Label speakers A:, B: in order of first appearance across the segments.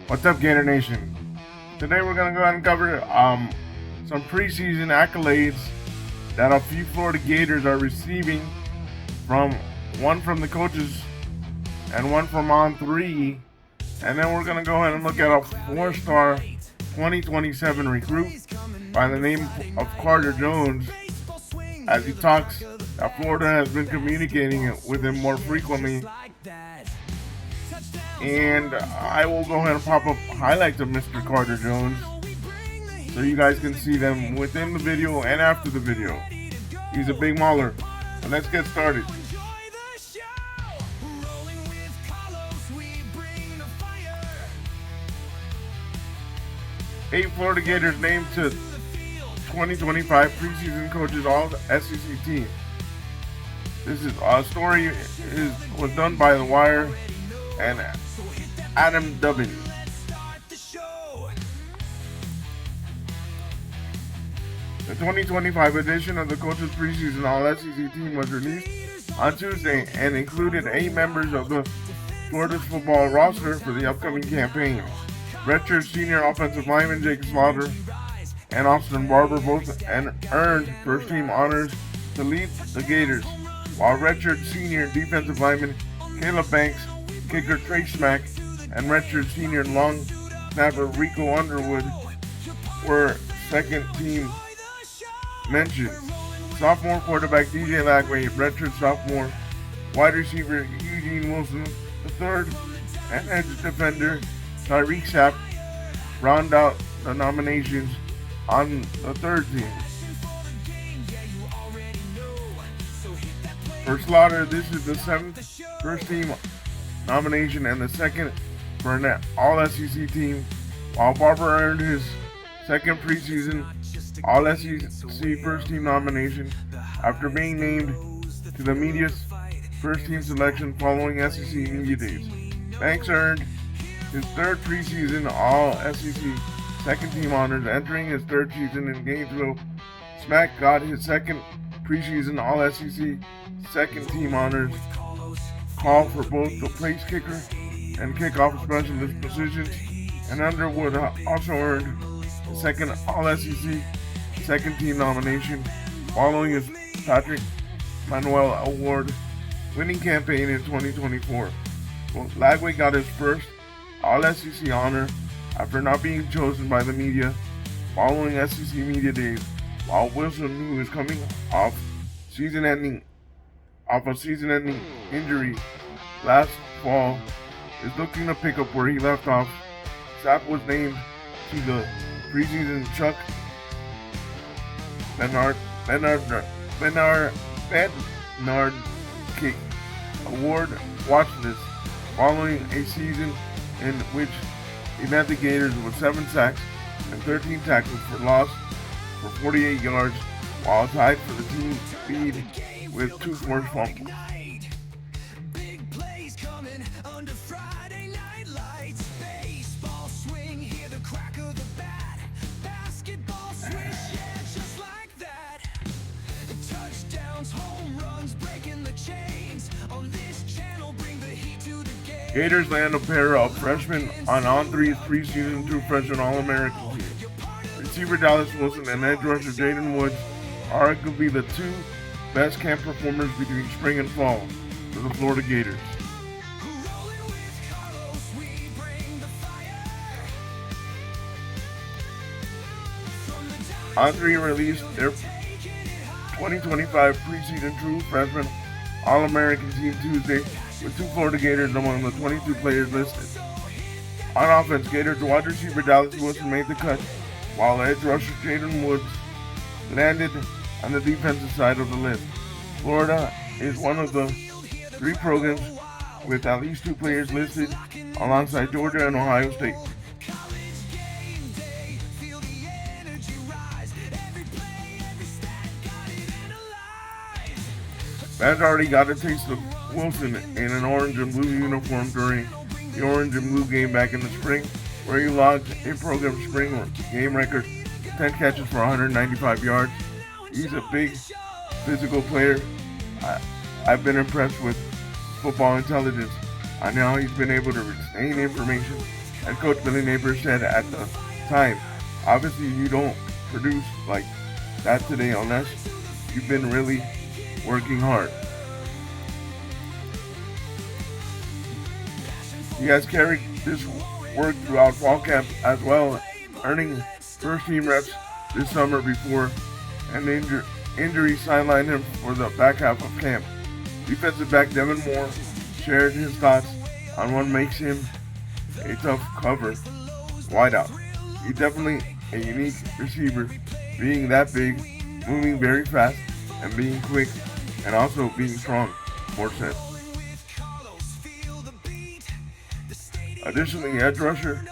A: What's up, Gator Nation? Today we're going to go ahead and cover some preseason accolades that a few Florida Gators are receiving, from one from the coaches and one from On3. And then we're going to go ahead and look at a 4-star 2027 recruit by the name of Carter Jones, as he talks that Florida has been communicating with him more frequently. And I will go ahead and pop up highlights of Mr. Carter Jones so you guys can see them within the video and after the video. He's a big mauler. So let's get started. Eight Florida Gators named to 2025 preseason coaches All-SEC team. This is a story was done by The Wire and Adam Dubbin. The 2025 edition of the coaches preseason All-SEC team was released on Tuesday and included 8 members of the Florida's football roster for the upcoming campaign. Redshirt senior offensive lineman Jake Slaughter and Austin Barber both earned first-team honors to lead the Gators, while redshirt senior defensive lineman Caleb Banks, kicker Trey Smack, and redshirt senior long snapper Rico Underwood were second-team mentioned. Sophomore quarterback DJ Lagway, redshirt sophomore wide receiver Eugene Wilson III, and edge defender Tyreek Sapp round out the nominations on the third team. For Slaughter, this is the 7th first-team nomination and the second for an All-SEC team, while Barber earned his second preseason All-SEC first-team nomination after being named to the media's first-team selection following SEC Media Days. Banks earned his third preseason All-SEC second-team honors, entering his third season in Gainesville. Smack got his second preseason All-SEC second-team honors, call for both the place kicker and kickoff specialist positions, and Underwood also earned the second All-SEC second-team nomination following his Patrick Manuel Award winning campaign in 2024. Lagway got his first All-SEC honor after not being chosen by the media following SEC Media Days, while Wilson, who is coming off a season-ending injury last fall, is looking to pick up where he left off. Sapp was named to the preseason Chuck Bernard Kick Award watch list following a season in which he led the Gators with 7 sacks and 13 tackles for loss for 48 yards, while tied for the team lead with 2 forced fumbles. Gators land a pair of freshmen on On3's preseason true freshman All-American team. Receiver Dallas Wilson and edge rusher Jaden Woods are arguably the 2 best camp performers between spring and fall for the Florida Gators. On3 released their 2025 preseason true freshman All-American team Tuesday, with 2 Florida Gators among the 22 players listed. On offense, Gators wide receiver Dallas Wilson made the cut, while edge rusher Jaden Woods landed on the defensive side of the list. Florida is one of the 3 programs with at least 2 players listed, alongside Georgia and Ohio State. Fans already got a taste of Wilson in an orange and blue uniform during the orange and blue game back in the spring, where he logged a program spring game record 10 catches for 195 yards. He's a big physical player. I've been impressed with football intelligence on how he's been able to retain information Head coach Billy Neighbors said at the time, obviously you don't produce like that today unless you've been really working hard. He has carried this work throughout fall camp as well, earning first team reps this summer before an injury sidelined him for the back half of camp. Defensive back Devin Moore shared his thoughts on what makes him a tough cover wideout. He's definitely a unique receiver, being that big, moving very fast, and being quick, and also being strong, Moore said. Additionally, edge rusher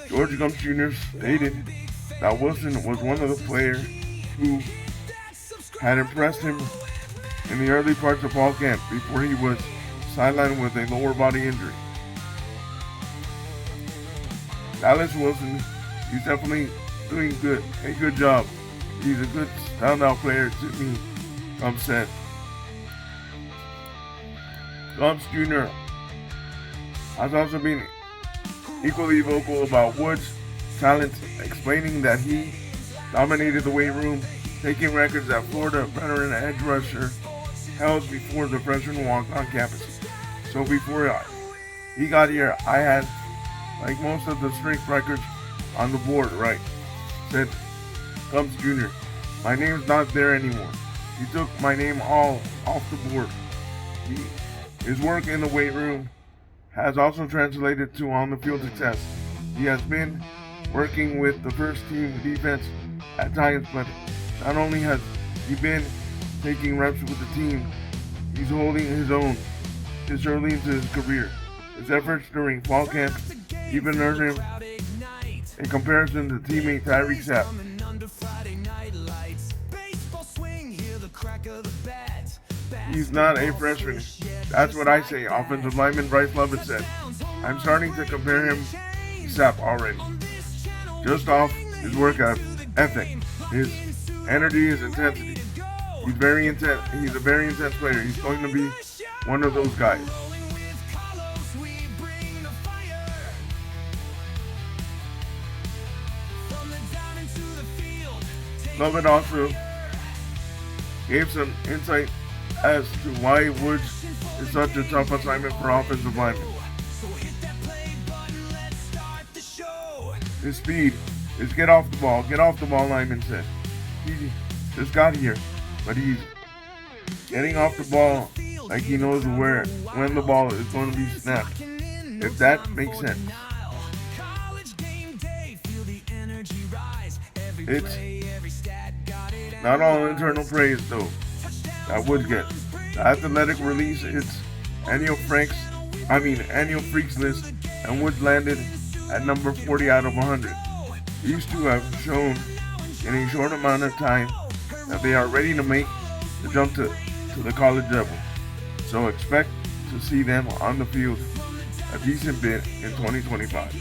A: George Gumps Jr. stated that Wilson was one of the players who had impressed him in the early parts of fall camp before he was sidelined with a lower body injury. Dallas Wilson, he's definitely doing a good job. He's a good standout player to me, Gumps said. Gumps Jr. has also been equally vocal about Wood's talent, explaining that he dominated the weight room, taking records that Florida veteran edge rusher held before the freshman walked on campus. So before he got here, I had like most of the strength records on the board, right? Said Gumps Jr. My name's not there anymore. He took my name all off the board. His work in the weight room has also translated to on-the-field success. He has been working with the first team defense at times, but not only has he been taking reps with the team, he's holding his own this early into his career. His efforts during fall camp even earned him a comparison to teammate Tyreek Sapp. He's not a freshman. That's what I say, offensive lineman Bryce Lovett said. I'm starting to compare him to Sapp already. Just off his work ethic, his energy, his intensity. He's very intense. He's a very intense player. He's going to be one of those guys. Lovett also gave some insight as to why Woods is such a tough assignment for offensive linemen. His speed is get off the ball, lineman said. He just got here, but he's getting off the ball like he knows when the ball is going to be snapped, if that makes sense. It's not all internal praise though that Woods gets. The athletic release its annual freaks list, and Woods landed at number 40 out of 100. These two have shown in a short amount of time that they are ready to make the jump to the college level. So expect to see them on the field a decent bit in 2025.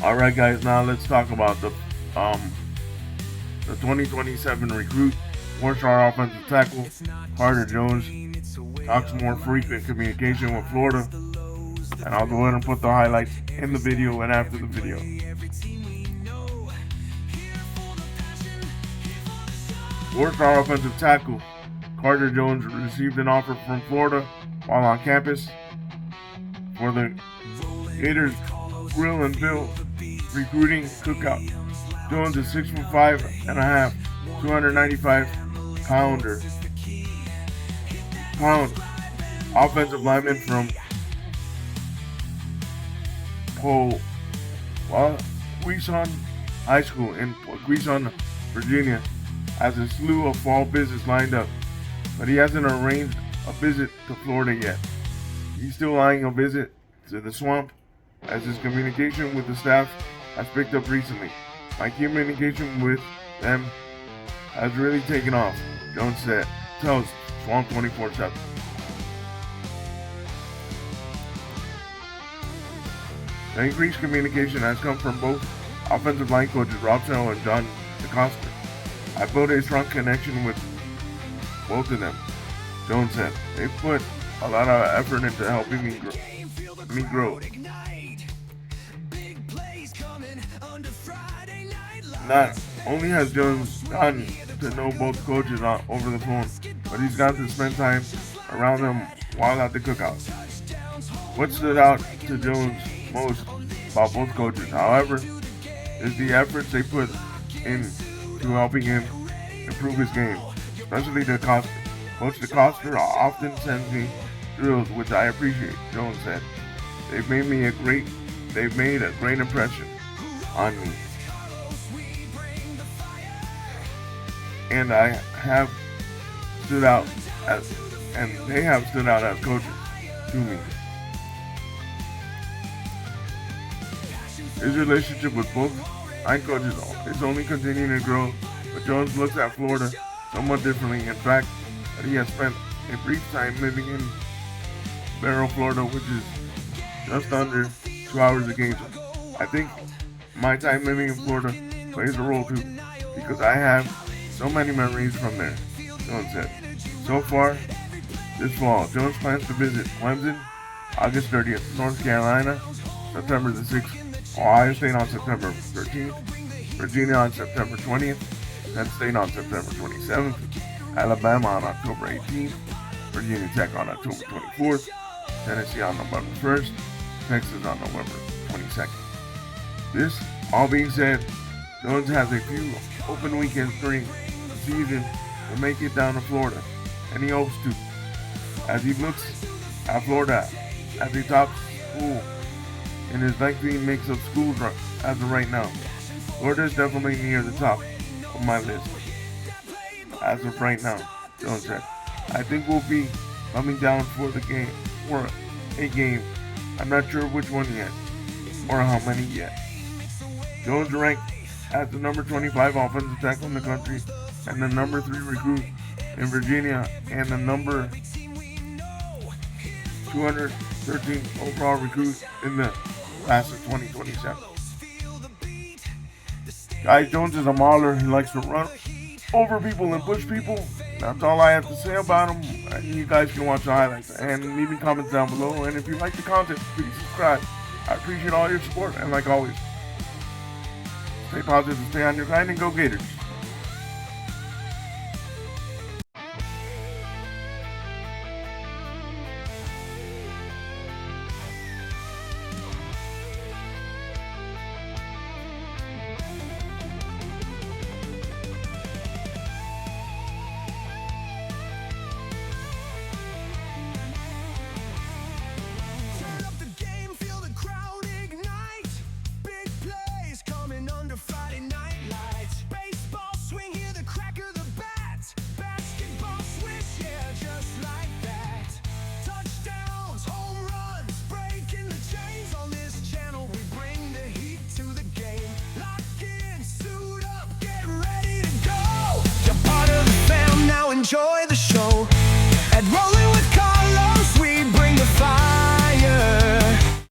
A: Alright guys, now let's talk about the 2027 recruit, 4-star offensive tackle, Carter Jones. Talks more frequent communication with Florida. And I'll go ahead and put the highlights in the video and after the video. Four-star offensive tackle Carter Jones received an offer from Florida while on campus for the Gators Grill and Bill recruiting cookout. Jones is 6'5" and a half, 295 pound offensive lineman from Quezon High School in Quezon, Virginia, has a slew of fall visits lined up, but he hasn't arranged a visit to Florida yet. He's still eyeing a visit to the Swamp, as his communication with the staff has picked up recently. My communication with them has really taken off, Jones tells Swamp 24/7. The increased communication has come from both offensive line coaches Rob Snell and John DeCosta. I built a strong connection with both of them, Jones said. They put a lot of effort into helping me grow. Not only has Jones gotten to know both coaches over the phone, but he's got to spend time around them while at the cookout. What stood out to Jones most about both coaches, however, is the efforts they put into helping him improve his game, especially DeCosta. Coach DeCosta often sends me drills, which I appreciate, Jones said. They've made a great impression on me. And they have stood out as coaches to me. His relationship with both line coaches is only continuing to grow, but Jones looks at Florida somewhat differently. In fact, that he has spent a brief time living in Barrow, Florida, which is just under 2 hours of Gainesville. I think my time living in Florida plays a role too, because I have so many memories from there, Jones said. So far, this fall, Jones plans to visit Clemson August 30th, North Carolina September the 6th, Ohio State on September 13th, Virginia on September 20th, Penn State on September 27th, Alabama on October 18th, Virginia Tech on October 24th, Tennessee on November 1st, Texas on November 22nd. This all being said, Jones has a few open weekends during the season to make it down to Florida, and he hopes to, as he looks at Florida as a top school in his lengthy mix of schools as of right now. Florida is definitely near the top of my list as of right now, Jones said. I think we'll be coming down for a game. I'm not sure which one yet, or how many yet. Jones ranked as the number 25 offensive tackle in the country, and the number 3 recruit in Virginia, and the number 213 overall recruit in the class of 2027. Guys, Jones is a mauler. He likes to run over people and push people. That's all I have to say about him. And you guys can watch the highlights and leave me comments down below. And if you like the content, please subscribe. I appreciate all your support. And like always, stay positive, stay on your grind, and go Gators.